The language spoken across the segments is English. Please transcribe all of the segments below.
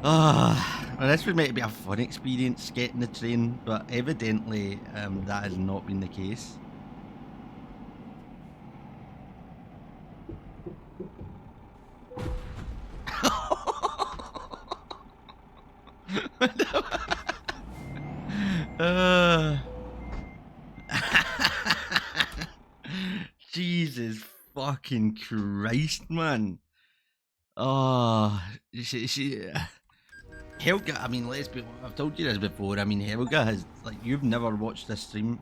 Well, this was meant to be a fun experience getting the train, but evidently that has not been the case. Jesus fucking Christ, man. Oh, Helga, I mean, I've told you this before, I mean, Helga has, like, you've never watched this stream.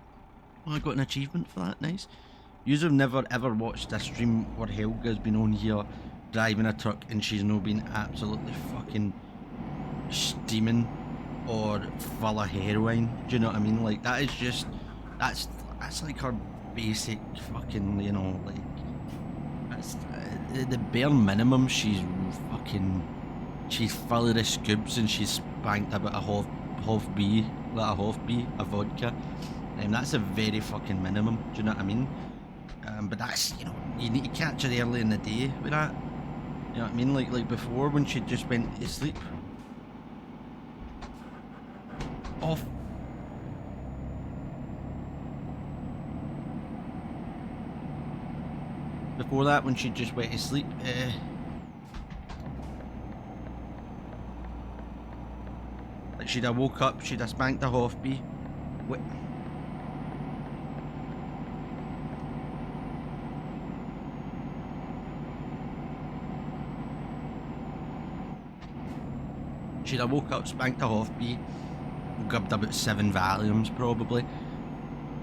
Oh, I got an achievement for that, nice. You've never ever watched a stream where Helga's been on here driving a truck and she's not been absolutely fucking steaming or full of heroin. Do you know what I mean? Like, that is just, that's like her basic fucking, you know, like, that's the bare minimum. She's full of the scoops and she's spanked about a half B, a vodka. And that's a very fucking minimum, do you know what I mean? But that's, you know, you need to catch her early in the day with that. You know what I mean? Like before when she just went to sleep. Off. Before that, when she just went to sleep, like she'd have woke up, she'd have spanked the half-bee. She'd have woke up, spanked a half-bee, grabbed about 7 Valiums probably.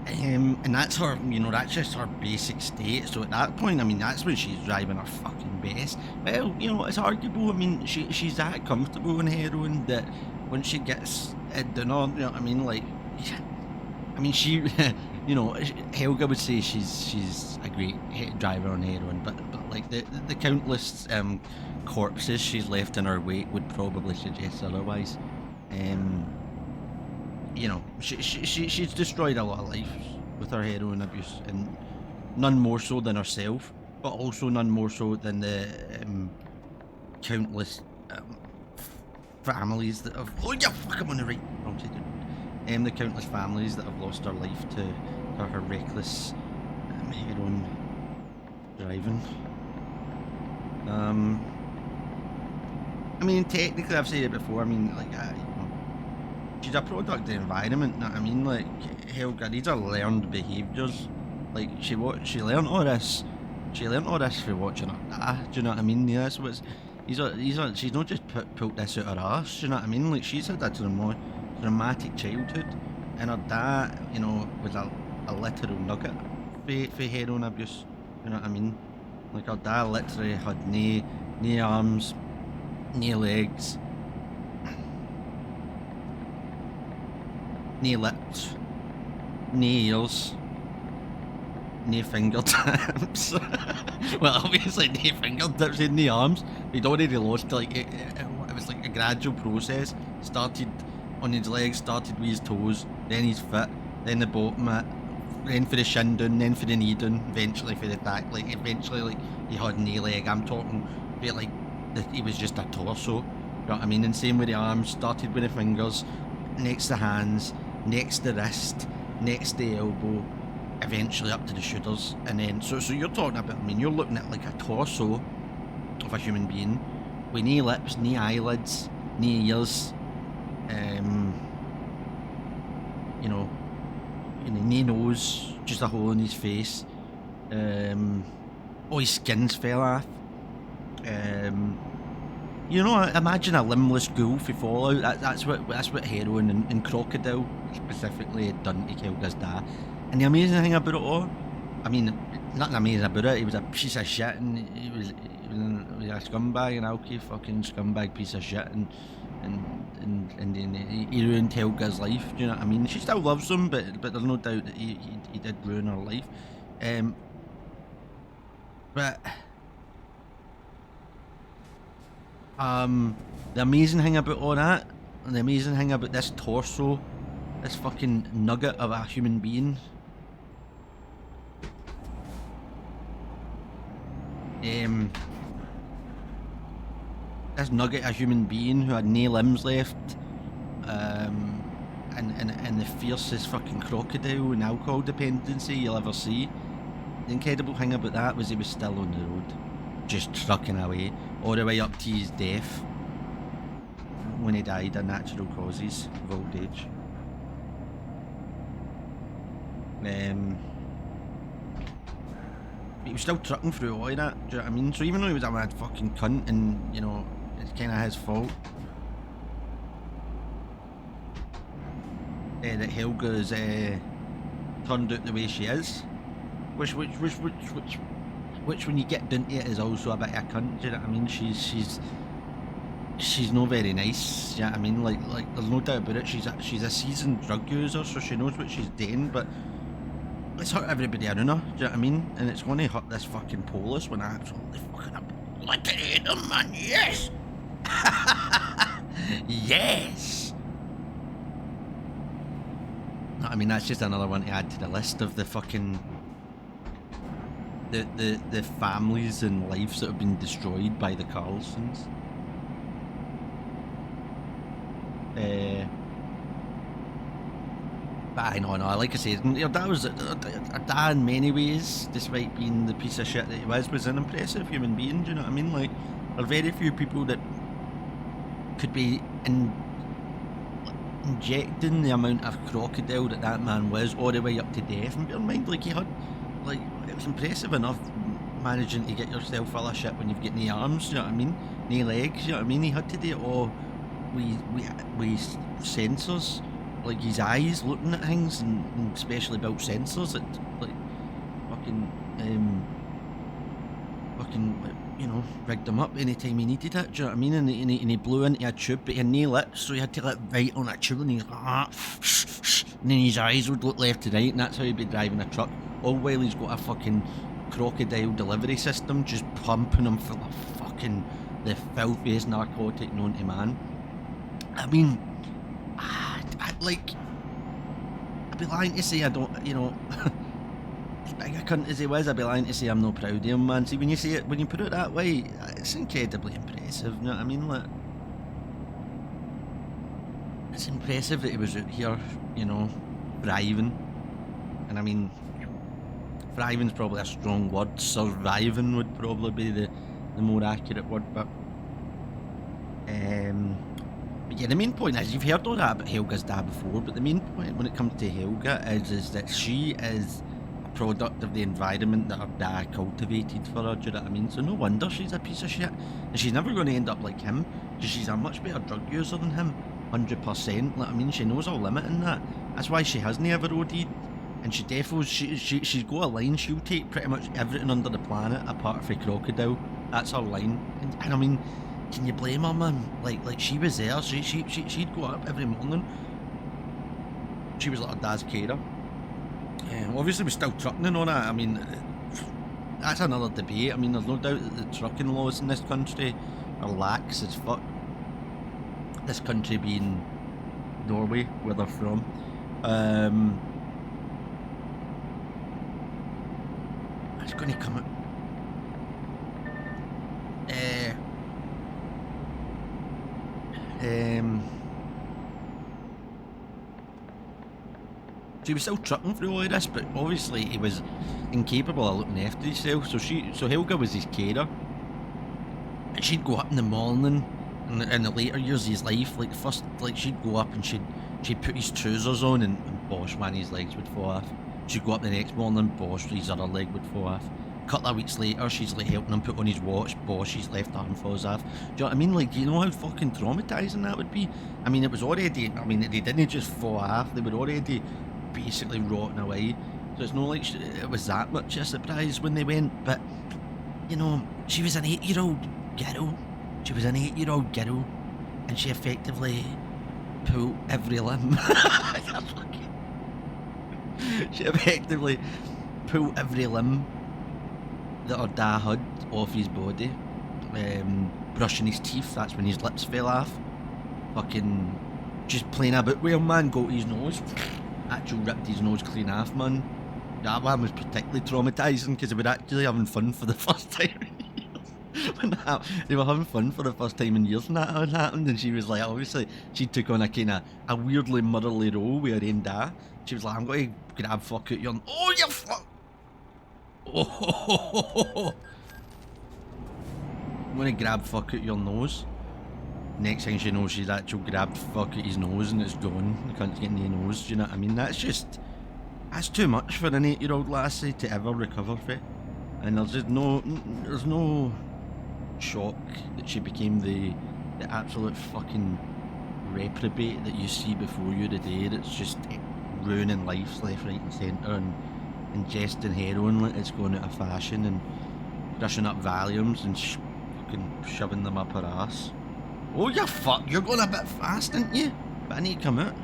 And that's her, you know, that's just her basic state. So at that point, I mean, that's when she's driving her fucking best. Well, you know, it's arguable. I mean, she's that comfortable in heroin that when she gets at dinner, you know what I mean? Like, I mean, she, you know, Helga would say she's a great driver on heroin, but like the countless corpses she's left in her wake would probably suggest otherwise. You know, she's destroyed a lot of lives with her heroin abuse, and none more so than herself, but also none more so than the countless families that have. Oh yeah, fuck! I'm on the wrong side. The countless families that have lost their life to her reckless heroin driving. I mean, technically, I've said it before. I mean, like, you know, she's a product of the environment. You know what I mean? Like, Helga, these are learned behaviours. Like, she learned all this. She learned all this through watching her dad. Do you know what I mean? Yeah, that's what's. These are. She's not just pulled this out her arse. Do you know what I mean? Like, she's had a dramatic childhood, and her dad, you know, was a literal nugget for heroin abuse. You know what I mean? Like, her dad literally had no arms, no legs, no lips, no ears, no fingertips. Well, obviously no fingertips and no arms. He'd already lost, like, it was like a gradual process. Started on his legs, started with his toes, then his foot, then the bottom it, then for the shin down, then for the knee down, eventually for the back. Like, eventually, like, he had no leg. I'm talking about, like, he was just a torso. You know what I mean? And same with the arms, started with the fingers, next the hands, next the wrist, next the elbow, eventually up to the shoulders. And then, so you're talking about, I mean, you're looking at like a torso of a human being with no lips, no eyelids, no ears, you know, no nose, just a hole in his face. All his skin's fell off. You know, imagine a limbless ghoul for Fallout. That's what heroin and crocodile specifically had done to Helga's dad. And the amazing thing about it all, I mean, nothing amazing about it. He was a piece of shit, and he was a scumbag, an alky fucking scumbag piece of shit, and he ruined Helga's life. Do you know what I mean? She still loves him, but there's no doubt that he did ruin her life. But the amazing thing about all that, and the amazing thing about this torso, this fucking nugget of a human being, this Nugget, a human being who had no limbs left, and the fiercest fucking crocodile and alcohol dependency you'll ever see. The incredible thing about that was he was still on the road, just trucking away, all the way up to his death, when he died of natural causes of old age. But he was still trucking through all of that, do you know what I mean? So even though he was a mad fucking cunt and, you know, it's kind of his fault that Helga's turned out the way she is, which when you get down to it is also a bit of a cunt, do you know what I mean? She's not very nice, do you know what I mean? Like there's no doubt about it, she's a seasoned drug user, so she knows what she's doing, but it's hurt everybody around her, do you know what I mean? And it's going to hurt this fucking Polis when I absolutely fucking obliterate him, man, yes! Yes! I mean, that's just another one to add to the list of the fucking the families and lives that have been destroyed by the Carlsons. But I know, like I said, your dad was her dad in many ways, despite being the piece of shit that he was an impressive human being. Do you know what I mean? Like, there are very few people that could be injecting the amount of crocodile that man was all the way up to death. And bear in mind, like, he had, like, it was impressive enough managing to get yourself full of shit when you've got no arms, you know what I mean? No legs, you know what I mean? He had to do it all with sensors, like his eyes looking at things, and specially built sensors that, like, you know, rigged him up anytime he needed it, do you know what I mean? And he blew into a tube, but he had no lips, so he had to let right on that tube, and he was like, and then his eyes would look left to right, and that's how he'd be driving a truck, all while he's got a fucking crocodile delivery system just pumping him full of fucking the filthiest narcotic known to man. I mean, I'd be lying to say I don't, you know, as big a cunt as he was, I'd be lying to say I'm not proud of him, man. See, when you say it, when you put it that way, it's incredibly impressive, you know what I mean? Like, it's impressive that he was out here, you know, thriving. And I mean, thriving's probably a strong word. Surviving would probably be the more accurate word, but yeah, the main point is, you've heard all that about Helga's dad before, but the main point when it comes to Helga is that she is a product of the environment that her dad cultivated for her, do you know what I mean? So no wonder she's a piece of shit, and she's never going to end up like him, because she's a much better drug user than him, 100%. Like, I mean, she knows her limit in that. That's why she hasn't ever OD'd, and she definitely, she's got a line, she'll take pretty much everything under the planet apart from crocodile. That's her line, and I mean, can you blame her, man? Like she was there. She'd go up every morning. She was like her dad's carer. Obviously, we're still trucking and all that. I mean, that's another debate. I mean, there's no doubt that the trucking laws in this country are lax as fuck. This country being Norway, where they're from. It's going to come out. So he was still trucking through all of this, but obviously he was incapable of looking after himself. So Helga was his carer, and she'd go up in the morning, and in the later years of his life, like first, like she'd go up and she'd put his trousers on, and bosh, man, his legs would fall off. She'd go up the next morning, bosh, his other leg would fall off. A couple of weeks later, she's like helping him put on his watch, bosh, his left arm falls off. Do you know what I mean? Like, do you know how fucking traumatising that would be? I mean, it was already, I mean, they didn't just fall off, they were already basically rotting away. So it's not like it was that much a surprise when they went, but, you know, she was an 8-year-old girl. She was an 8-year-old girl, and she effectively pulled every limb. She effectively pulled every limb that her dad had off his body. Brushing his teeth, that's when his lips fell off. Fucking just playing about with him, man, go to his nose. Actually ripped his nose clean off, man. That one was particularly traumatising because they were actually having fun for the first time in years. when they were having fun for the first time in years and that had happened, and she was like, obviously, she took on a kind of a weirdly motherly role with her own dad. She was like, I'm going to grab fuck out your... Oh, you fuck! Oh, I'm going to grab fuck out your nose. Next thing she knows, she's actually grabbed fuck at his nose and it's gone. The cunt's getting the nose, do you know what I mean? That's just... That's too much for an 8-year-old lassie to ever recover from. And there's just no shock that she became the absolute fucking reprobate that you see before you today, that's just ruining lives left, right and centre, and ingesting heroin like it's going out of fashion, and crushing up Valiums and fucking shoving them up her ass. Oh, you fuck, you're going a bit fast, aren't you? But I need to come out.